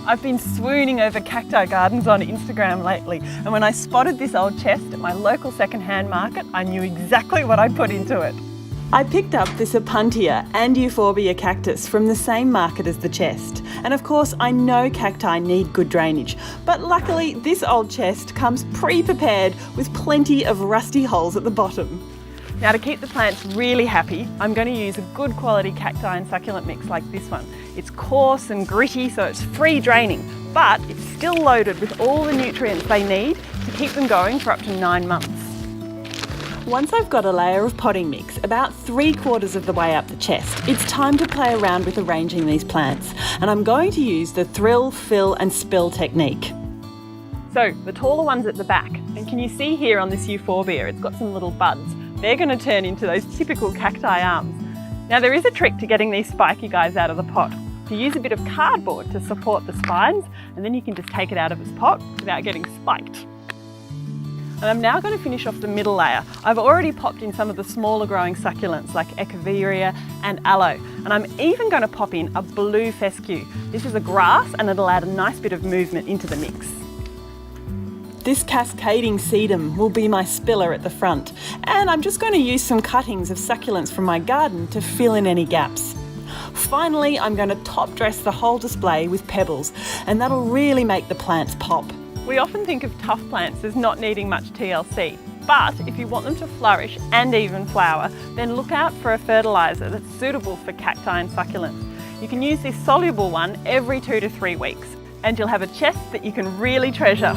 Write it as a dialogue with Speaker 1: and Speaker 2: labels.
Speaker 1: I've been swooning over cacti gardens on Instagram lately, and when I spotted this old chest at my local second-hand market, I knew exactly what I'd put into it. I picked up this Opuntia and Euphorbia cactus from the same market as the chest. And of course, I know cacti need good drainage, but luckily this old chest comes pre-prepared with plenty of rusty holes at the bottom. Now, to keep the plants really happy, I'm going to use a good quality cacti and succulent mix like this one. It's coarse and gritty, so it's free draining, but it's still loaded with all the nutrients they need to keep them going for up to 9 months. Once I've got a layer of potting mix about 3/4 of the way up the chest, it's time to play around with arranging these plants. And I'm going to use the thrill, fill and spill technique. So the taller one's at the back, and can you see here on this euphorbia, it's got some little buds. They're going to turn into those typical cacti arms. Now there is a trick to getting these spiky guys out of the pot. You use a bit of cardboard to support the spines, and then you can just take it out of its pot without getting spiked. And I'm now going to finish off the middle layer. I've already popped in some of the smaller growing succulents like Echeveria and Aloe, and I'm even going to pop in a blue fescue. This is a grass and it'll add a nice bit of movement into the mix. This cascading sedum will be my spiller at the front, and I'm just going to use some cuttings of succulents from my garden to fill in any gaps. Finally, I'm going to top dress the whole display with pebbles, and that'll really make the plants pop. We often think of tough plants as not needing much TLC, but if you want them to flourish and even flower, then look out for a fertiliser that's suitable for cacti and succulents. You can use this soluble one every 2 to 3 weeks, and you'll have a chest that you can really treasure.